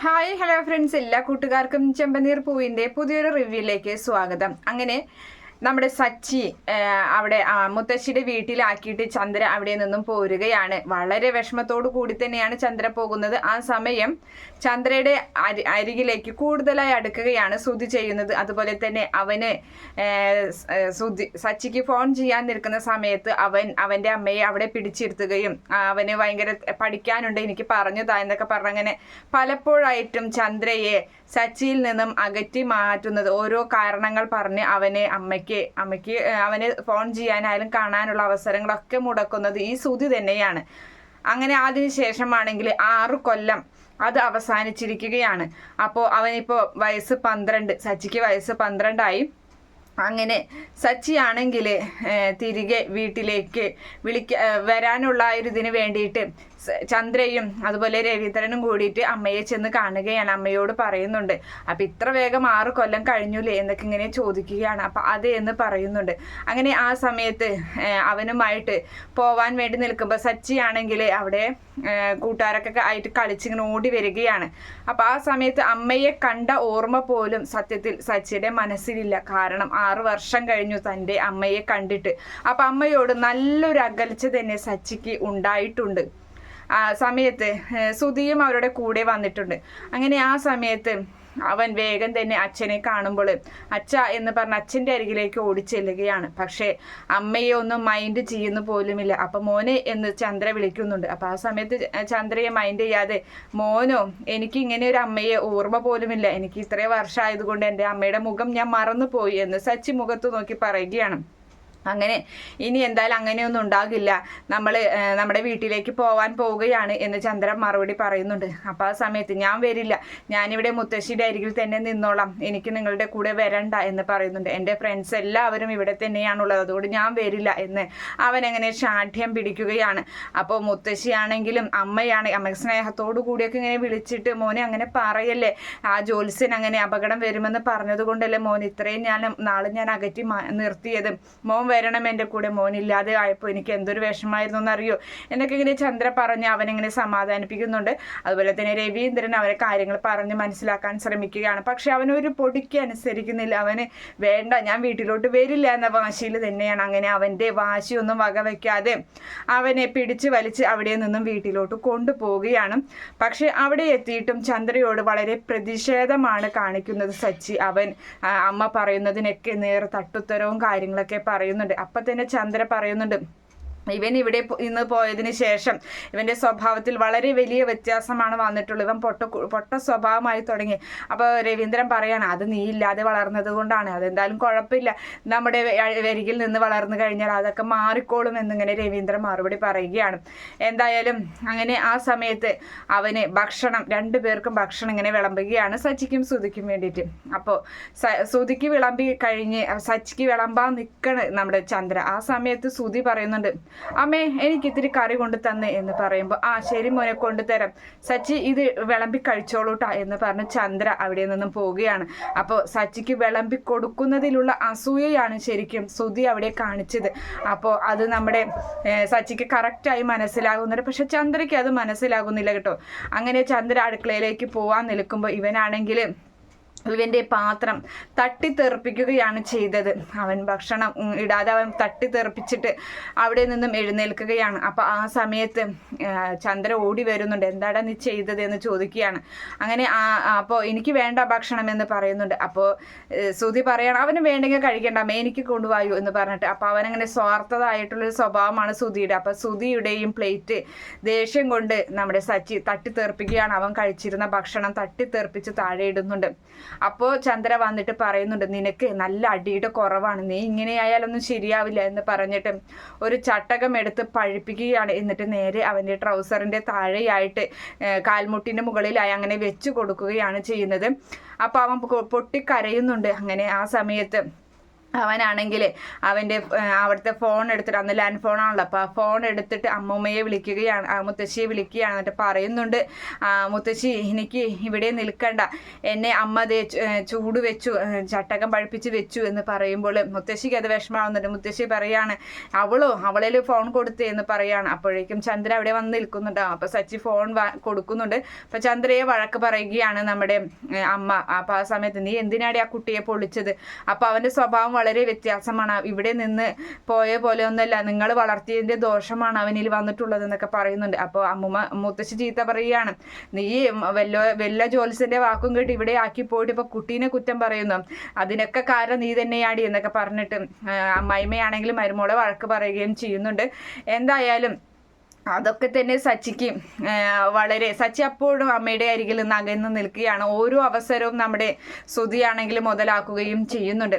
Hi hello friends, എല്ലാ കൂട്ടുകാർക്കും ചെമ്പനീർ പൂവിൻ്റെ പുതിയൊരു റിവ്യൂയിലേക്ക് സ്വാഗതം. അങ്ങനെ നമ്മുടെ സച്ചി അവിടെ മുത്തശ്ശിയുടെ വീട്ടിലാക്കിയിട്ട് ചന്ദ്ര അവിടെ നിന്നും പോരുകയാണ്. വളരെ വിഷമത്തോടു കൂടി തന്നെയാണ് ചന്ദ്ര പോകുന്നത്. ആ സമയം ചന്ദ്രയുടെ അരികിലേക്ക് കൂടുതലായി അടുക്കുകയാണ് സുധി ചെയ്യുന്നത്. അതുപോലെ തന്നെ അവന് സച്ചിക്ക് ഫോൺ ചെയ്യാൻ നിൽക്കുന്ന സമയത്ത് അവൻ്റെ അമ്മയെ അവിടെ പിടിച്ചിരുത്തുകയും അവന് ഭയങ്കര പഠിക്കാനുണ്ട്, എനിക്ക് പറഞ്ഞതാ എന്നൊക്കെ പറഞ്ഞങ്ങനെ പലപ്പോഴായിട്ടും ചന്ദ്രയെ സച്ചിയിൽ നിന്നും അകറ്റി മാറ്റുന്നത് ഓരോ കാരണങ്ങൾ പറഞ്ഞ് അമ്മയ്ക്ക് അവന് ഫോൺ ചെയ്യാനായാലും കാണാനുള്ള അവസരങ്ങളൊക്കെ മുടക്കുന്നത് ഈ സുധി തന്നെയാണ്. അങ്ങനെ അതിനുശേഷമാണെങ്കിൽ 6 കൊല്ലം അത് അവസാനിച്ചിരിക്കുകയാണ്. അപ്പോൾ അവനിപ്പോൾ വയസ്സ് 12, സച്ചിക്ക് വയസ്സ് 12 അങ്ങനെ സച്ചി ആണെങ്കിൽ തിരികെ വീട്ടിലേക്ക് വരാനുള്ള ഒരു ഇതിന് വേണ്ടിയിട്ട് ചന്ദ്രയും അതുപോലെ രവീന്ദ്രനും കൂടിയിട്ട് അമ്മയെ ചെന്ന് കാണുകയാണ്. അമ്മയോട് പറയുന്നുണ്ട്, അപ്പം ഇത്ര വേഗം 6 കൊല്ലം കഴിഞ്ഞൂലേ എന്നൊക്കെ ഇങ്ങനെ ചോദിക്കുകയാണ്. അപ്പം അതെ എന്ന് പറയുന്നുണ്ട്. അങ്ങനെ ആ സമയത്ത് അവനുമായിട്ട് പോവാൻ വേണ്ടി നിൽക്കുമ്പോൾ സച്ചി ആണെങ്കിൽ അവിടെ കൂട്ടുകാരൊക്കെ ആയിട്ട് കളിച്ചിങ്ങനെ ഓടി വരികയാണ്. അപ്പം ആ സമയത്ത് അമ്മയെ കണ്ട ഓർമ്മ പോലും സത്യത്തിൽ സച്ചിയുടെ മനസ്സിലില്ല. കാരണം 6 വർഷം കഴിഞ്ഞു തൻ്റെ അമ്മയെ കണ്ടിട്ട്. അപ്പം അമ്മയോട് നല്ലൊരു അകൽച്ച തന്നെ സച്ചിക്ക് ഉണ്ടായിട്ടുണ്ട്. ആ സമയത്ത് സുധിയും അവരുടെ കൂടെ വന്നിട്ടുണ്ട്. അങ്ങനെ ആ സമയത്ത് അവൻ വേഗം തന്നെ അച്ഛനെ കാണുമ്പോൾ അച്ഛ എന്ന് പറഞ്ഞ് അച്ഛൻ്റെ അരികിലേക്ക് ഓടിച്ചെല്ലുകയാണ്. പക്ഷേ അമ്മയെ ഒന്നും മൈൻഡ് ചെയ്യുന്നു പോലുമില്ല. അപ്പം മോനെ എന്ന് ചന്ദ്ര വിളിക്കുന്നുണ്ട്. അപ്പം ആ സമയത്ത് ചന്ദ്രയെ മൈൻഡ് ചെയ്യാതെ, മോനോ, എനിക്ക് ഇങ്ങനെ ഒരു അമ്മയെ ഓർമ്മ പോലുമില്ല, എനിക്ക് ഇത്രയും വർഷമായതുകൊണ്ട് എൻ്റെ അമ്മയുടെ മുഖം ഞാൻ മറന്നുപോയി എന്ന് സച്ചി മുഖത്ത് നോക്കി പറയുകയാണ്. അങ്ങനെ ഇനി എന്തായാലും അങ്ങനെയൊന്നും ഉണ്ടാകില്ല, നമ്മുടെ വീട്ടിലേക്ക് പോവാൻ പോവുകയാണ് എന്ന് ചന്ദ്ര മറുപടി പറയുന്നുണ്ട്. അപ്പോൾ ആ സമയത്ത് ഞാൻ വരില്ല, ഞാനിവിടെ മുത്തശ്ശിയുടെ അരികിൽ തന്നെ നിന്നോളാം, എനിക്ക് നിങ്ങളുടെ കൂടെ വരണ്ട എന്ന് പറയുന്നുണ്ട്. എൻ്റെ ഫ്രണ്ട്സ് എല്ലാവരും ഇവിടെ തന്നെയാണുള്ളത്, അതുകൊണ്ട് ഞാൻ വരില്ല എന്ന് അവനങ്ങനെ ശാഠ്യം പിടിക്കുകയാണ്. അപ്പോൾ മുത്തശ്ശിയാണെങ്കിലും അമ്മ സ്നേഹത്തോടു കൂടിയൊക്കെ ഇങ്ങനെ വിളിച്ചിട്ട്, മോനെ അങ്ങനെ പറയല്ലേ, ആ ജോത്സ്യൻ അങ്ങനെ അപകടം വരുമെന്ന് പറഞ്ഞത് കൊണ്ടല്ലേ മോൻ ഇത്രയും നാളെ ഞാൻ അകറ്റി നിർത്തിയത്, മോൻ വരണം എൻ്റെ കൂടെ, മോനില്ലാതെ ആയപ്പോൾ എനിക്ക് എന്തൊരു വിഷമമായിരുന്നു എന്നറിയോ എന്നൊക്കെ ഇങ്ങനെ ചന്ദ്ര പറഞ്ഞ് അവനെങ്ങനെ സമാധാനിപ്പിക്കുന്നുണ്ട്. അതുപോലെ തന്നെ രവീന്ദ്രൻ അവരെ കാര്യങ്ങൾ പറഞ്ഞ് മനസ്സിലാക്കാൻ ശ്രമിക്കുകയാണ്. പക്ഷെ അവനൊരു പൊടിക്ക് അനുസരിക്കുന്നില്ല. അവന് വേണ്ട, ഞാൻ വീട്ടിലോട്ട് വരില്ല എന്ന വാശിയിൽ തന്നെയാണ്. അങ്ങനെ അവൻ്റെ വാശിയൊന്നും വകവയ്ക്കാതെ അവനെ പിടിച്ച് വലിച്ച് അവിടെ നിന്നും വീട്ടിലോട്ട് കൊണ്ടുപോവുകയാണ്. പക്ഷെ അവിടെ എത്തിയിട്ടും ചന്ദ്രയോട് വളരെ പ്രതിഷേധമാണ് കാണിക്കുന്നത് സച്ചി. അമ്മ പറയുന്നതിനൊക്കെ നേർ തട്ടുത്തരവും കാര്യങ്ങളൊക്കെ പറയുന്നുണ്ട്. അപ്പൊ തന്നെ ചന്ദ്ര പറയുന്നുണ്ട്, ഇവൻ ഇവിടെ ഇന്ന് പോയതിന് ശേഷം ഇവൻ്റെ സ്വഭാവത്തിൽ വളരെ വലിയ വ്യത്യാസമാണ് വന്നിട്ടുള്ളത്, ഇവൻ പൊട്ട സ്വഭാവമായി തുടങ്ങി. അപ്പോൾ രവീന്ദ്രൻ പറയാണ്, അത് നീ ഇല്ലാതെ വളർന്നത് കൊണ്ടാണ്, അതെന്തായാലും കുഴപ്പമില്ല, നമ്മുടെ അരികിൽ നിന്ന് വളർന്നു കഴിഞ്ഞാൽ അതൊക്കെ മാറിക്കോളും എന്നിങ്ങനെ രവീന്ദ്രൻ മറുപടി പറയുകയാണ്. എന്തായാലും അങ്ങനെ ആ സമയത്ത് അവന് ഭക്ഷണം, 2 പേർക്കും ഭക്ഷണം ഇങ്ങനെ വിളമ്പുകയാണ്, സച്ചിക്കും സുധിക്കും വേണ്ടിയിട്ട്. അപ്പോൾ സുധിക്ക് വിളമ്പി കഴിഞ്ഞ് സച്ചിക്ക് വിളമ്പാൻ നിൽക്കണ് നമ്മുടെ ചന്ദ്ര. ആ സമയത്ത് സുധി പറയുന്നുണ്ട്, അമ്മേ എനിക്ക് ഇത്തിരി കറി കൊണ്ട് തന്നെ എന്ന് പറയുമ്പോൾ, ആ ശരി മോനെ കൊണ്ടുതരാം, സച്ചി ഇത് വിളമ്പി കഴിച്ചോളൂട്ടാ എന്ന് പറഞ്ഞ് ചന്ദ്ര അവിടെ നിന്നും പോവുകയാണ്. അപ്പോൾ സച്ചിക്ക് വിളമ്പി കൊടുക്കുന്നതിലുള്ള അസൂയയാണ് ശരിക്കും സുധി അവിടെ കാണിച്ചത്. അപ്പോൾ അത് നമ്മുടെ സച്ചിക്ക് കറക്റ്റായി മനസ്സിലാകുന്നുണ്ട്. പക്ഷെ ചന്ദ്രയ്ക്ക് അത് മനസ്സിലാകുന്നില്ല കേട്ടോ. അങ്ങനെ ചന്ദ്ര അടുക്കളയിലേക്ക് പോവാൻ നിൽക്കുമ്പോൾ ഇവനാണെങ്കിൽ ഇവൻ്റെ പാത്രം തട്ടിത്തെറിപ്പിക്കുകയാണ് ചെയ്തത്. അവൻ ഭക്ഷണം ഇടാതെ അവൻ തട്ടിത്തെറിപ്പിച്ചിട്ട് അവിടെ നിന്നും എഴുന്നേൽക്കുകയാണ്. അപ്പോൾ ആ സമയത്ത് ചന്ദ്ര ഓടി വരുന്നുണ്ട്, എന്താടാ നീ ചെയ്തത് എന്ന് ചോദിക്കുകയാണ്. അങ്ങനെ അപ്പോൾ എനിക്ക് വേണ്ട ഭക്ഷണം എന്ന് പറയുന്നുണ്ട്. അപ്പോൾ സുധി പറയണം, അവന് വേണ്ടെങ്കിൽ കഴിക്കണ്ട, എനിക്ക് കൊണ്ടുപോയു എന്ന് പറഞ്ഞിട്ട്. അപ്പോൾ അവനങ്ങനെ സ്വാർത്ഥതായിട്ടുള്ളൊരു സ്വഭാവമാണ് സുധിയുടെ. അപ്പോൾ സുധിയുടെയും പ്ലേറ്റ് ദേഷ്യം കൊണ്ട് നമ്മുടെ സച്ചി തട്ടിത്തെറിപ്പിക്കുകയാണ്. അവൻ കഴിച്ചിരുന്ന ഭക്ഷണം തട്ടിത്തെറിപ്പിച്ച് താഴെ ഇടുന്നുണ്ട്. അപ്പോൾ ചന്ദ്ര വന്നിട്ട് പറയുന്നുണ്ട്, നിനക്ക് നല്ല അടിയുടെ കുറവാണ്, നീ ഇങ്ങനെയായാലൊന്നും ശരിയാവില്ല എന്ന് പറഞ്ഞിട്ട് ഒരു ചട്ടകം എടുത്ത് പഴിപ്പിക്കുകയാണ്. എന്നിട്ട് നേരെ അവൻ്റെ ട്രൗസറിൻ്റെ താഴെയായിട്ട് കാൽമുട്ടിൻ്റെ മുകളിലായി അങ്ങനെ വെച്ച് കൊടുക്കുകയാണ് ചെയ്യുന്നത്. അപ്പോൾ അവൻ പൊട്ടിക്കരയുന്നുണ്ട്. അങ്ങനെ ആ സമയത്ത് അവനാണെങ്കിൽ അവൻ്റെ അവിടുത്തെ ഫോൺ എടുത്തിട്ട്, അന്ന് ലാൻഡ് ഫോണാണല്ലോ, അപ്പോൾ ആ ഫോൺ എടുത്തിട്ട് അമ്മൂമ്മയെ വിളിക്കുകയാണ്, മുത്തശ്ശിയെ വിളിക്കുകയാണ്. എന്നിട്ട് പറയുന്നുണ്ട്, മുത്തശ്ശി എനിക്ക് ഇവിടെ നിൽക്കണ്ട, എന്നെ അമ്മ ചൂട് വെച്ചു, ചട്ടകം പഴിപ്പിച്ച് വെച്ചു എന്ന് പറയുമ്പോൾ മുത്തശ്ശിക്ക് അത് വിഷമാവുന്നുണ്ട്. മുത്തശ്ശി പറയാണ്, അവളിൽ ഫോൺ കൊടുത്തേ എന്ന് പറയാണ്. അപ്പോഴേക്കും ചന്ദ്ര അവിടെ വന്ന് നിൽക്കുന്നുണ്ട്. അപ്പോൾ സച്ചി ഫോൺ കൊടുക്കുന്നുണ്ട്. അപ്പോൾ ചന്ദ്രയെ വഴക്ക് പറയുകയാണ് നമ്മുടെ അമ്മ. അപ്പോൾ ആ സമയത്ത് നീ എന്തിനാടി ആ കുട്ടിയെ പൊളിച്ചത്? അപ്പോൾ അവൻ്റെ സ്വഭാവം വളരെ വ്യത്യാസമാണ്, ഇവിടെ നിന്ന് പോയ പോലെ ഒന്നല്ല, നിങ്ങൾ വളർത്തിയതിൻ്റെ ദോഷമാണ് അവനിൽ വന്നിട്ടുള്ളത് എന്നൊക്കെ പറയുന്നുണ്ട്. അപ്പോൾ മുത്തശ്ശി ചീത്ത പറയുകയാണ്, നീ വല്ല ജോത്സ്യൻ്റെ വാക്കും കേട്ട് ഇവിടെ ആക്കി പോയിട്ട് ഇപ്പോൾ കുട്ടീനെ കുറ്റം പറയുന്നു, അതിനൊക്കെ കാരണം നീ തന്നെയാടി എന്നൊക്കെ പറഞ്ഞിട്ട് അമ്മായിമ്മയാണെങ്കിലും മരുമോളെ വഴക്ക് പറയുകയും ചെയ്യുന്നുണ്ട്. എന്തായാലും അതൊക്കെ തന്നെ സച്ചിക്ക് സച്ചി അപ്പോഴും അമ്മയുടെ അരികിൽ നിന്ന് അകന്ന് നിൽക്കുകയാണ്. ഓരോ അവസരവും നമ്മുടെ സുധിയാണെങ്കിൽ മുതലാക്കുകയും ചെയ്യുന്നുണ്ട്.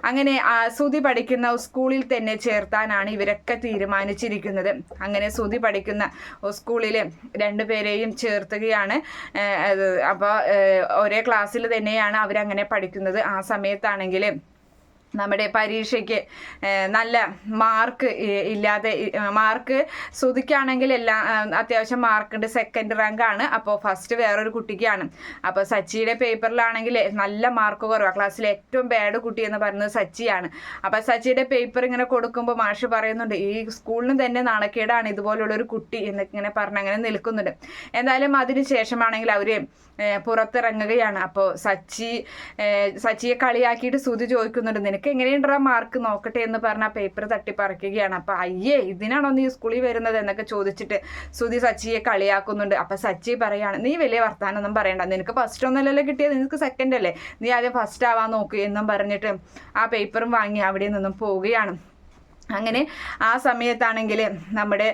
അങ്ങനെ സുധി പഠിക്കുന്ന സ്കൂളിൽ തന്നെ ചേർത്താനാണ് ഇവരൊക്കെ തീരുമാനിച്ചിരിക്കുന്നത്. അങ്ങനെ സുധി പഠിക്കുന്ന സ്കൂളിൽ രണ്ടുപേരെയും ചേർത്തുകയാണ്. അപ്പോൾ ഒരേ ക്ലാസ്സിൽ തന്നെയാണ് അവരങ്ങനെ പഠിക്കുന്നത്. ആ സമയത്താണെങ്കിൽ നമ്മുടെ പരീക്ഷയ്ക്ക് നല്ല മാർക്ക് സുധിക്കാണെങ്കിൽ എല്ലാം അത്യാവശ്യം മാർക്കുണ്ട്, സെക്കൻഡ് റാങ്കാണ്. അപ്പോൾ ഫസ്റ്റ് വേറൊരു കുട്ടിക്കാണ്. അപ്പോൾ സച്ചിയുടെ പേപ്പറിലാണെങ്കിൽ നല്ല മാർക്ക് കുറവാണ്, ക്ലാസ്സിലെ ഏറ്റവും ബാഡ് കുട്ടി എന്ന് പറയുന്നത് സച്ചിയാണ്. അപ്പോൾ സച്ചിയുടെ പേപ്പർ ഇങ്ങനെ കൊടുക്കുമ്പോൾ മാഷ് പറയുന്നുണ്ട്, ഈ സ്കൂളിന് തന്നെ നാണക്കേടാണ് ഇതുപോലുള്ളൊരു കുട്ടി എന്നിങ്ങനെ പറഞ്ഞ് അങ്ങനെ നിൽക്കുന്നുണ്ട്. എന്തായാലും അതിന് ശേഷമാണെങ്കിൽ അവർ പുറത്തിറങ്ങുകയാണ്. അപ്പോൾ സച്ചിയെ കളിയാക്കിയിട്ട് സുധി ചോദിക്കുന്നുണ്ട്, നിനക്ക് എങ്ങനെയുണ്ടാ മാർക്ക് നോക്കട്ടെ എന്ന് പറഞ്ഞ ആ പേപ്പർ തട്ടിപ്പറിക്കുകയാണ്. അപ്പോൾ അയ്യേ ഇതിനാണോ നീ സ്കൂളിൽ വരുന്നത് എന്നൊക്കെ ചോദിച്ചിട്ട് സുധി സച്ചിയെ കളിയാക്കുന്നുണ്ട്. അപ്പോൾ സച്ചി പറയാണ്, നീ വലിയ വർത്താനൊന്നും പറയണ്ട, നിനക്ക് ഫസ്റ്റ് ഒന്നല്ലല്ലോ കിട്ടിയത്, നിനക്ക് സെക്കൻഡ് അല്ലേ, നീ ആദ്യം ഫസ്റ്റ് ആവാൻ നോക്ക് എന്നും പറഞ്ഞിട്ട് ആ പേപ്പറും വാങ്ങി അവിടെ നിന്നും പോവുകയാണ്. അങ്ങനെ ആ സമയത്താണെങ്കിൽ നമ്മുടെ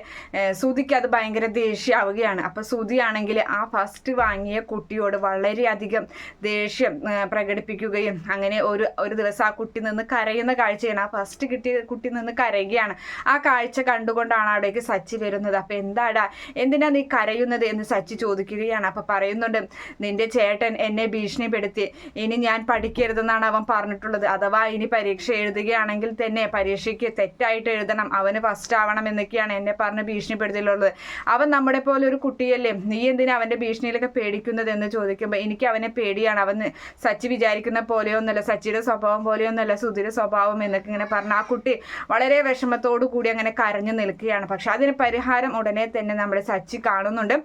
സുധിക്ക് അത് ഭയങ്കര ദേഷ്യമാവുകയാണ്. അപ്പോൾ സുധിയാണെങ്കിൽ ആ ഫസ്റ്റ് വാങ്ങിയ കുട്ടിയോട് വളരെയധികം ദേഷ്യം പ്രകടിപ്പിക്കുകയും അങ്ങനെ ഒരു ദിവസം ആ കുട്ടി നിന്ന് കരയുന്ന കാഴ്ചയാണ്. ആ ഫസ്റ്റ് കിട്ടിയ കുട്ടി നിന്ന് കരയുകയാണ്. ആ കാഴ്ച കണ്ടുകൊണ്ടാണ് അവിടേക്ക് സച്ചി വരുന്നത്. അപ്പോൾ എന്തിനാ നീ കരയുന്നത് എന്ന് സച്ചി ചോദിക്കുകയാണ്. അപ്പോൾ പറയുന്നുണ്ട്, നിന്റെ ചേട്ടൻ എന്നെ ഭീഷണിപ്പെടുത്തി, ഇനി ഞാൻ പഠിക്കരുതെന്നാണ് അവൻ പറഞ്ഞിട്ടുള്ളത്, അഥവാ ഇനി പരീക്ഷ എഴുതുകയാണെങ്കിൽ തന്നെ പരീക്ഷയ്ക്ക് തെറ്റായിട്ട് എഴുതണം, അവന് ഫസ്റ്റ് ആവണം എന്നൊക്കെയാണ് എന്നെ പറഞ്ഞ് ഭീഷണിപ്പെടുത്തിയിട്ടുള്ളത്. അവൻ നമ്മുടെ പോലെ ഒരു കുട്ടിയല്ലേ, നീ എന്തിനാ അവൻ്റെ ഭീഷണിയിലൊക്കെ പേടിക്കുന്നത് എന്ന് ചോദിക്കുമ്പോൾ എനിക്ക് അവനെ പേടിയാണ്, അവൻ സച്ചി വിചാരിക്കുന്ന പോലെയൊന്നുമല്ല, സച്ചിയുടെ സ്വഭാവം പോലെയൊന്നുമല്ല സുധിയുടെ സ്വഭാവം എന്നൊക്കെ ഇങ്ങനെ പറഞ്ഞ ആ കുട്ടി വളരെ വിഷമത്തോടു കൂടി അങ്ങനെ കരഞ്ഞു നിൽക്കുകയാണ്. പക്ഷെ അതിന് പരിഹാരം ഉടനെ തന്നെ നമ്മുടെ സച്ചി കാണുന്നുണ്ട്.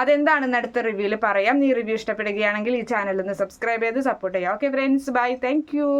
അതെന്താണെന്ന് അടുത്ത റിവ്യൂവിൽ പറയാം. ഈ റിവ്യൂ ഇഷ്ടപ്പെടുകയാണെങ്കിൽ ഈ ചാനൽ ഒന്ന് സബ്സ്ക്രൈബ് ചെയ്ത് സപ്പോർട്ട് ചെയ്യാം. Okay friends, bye, thank U.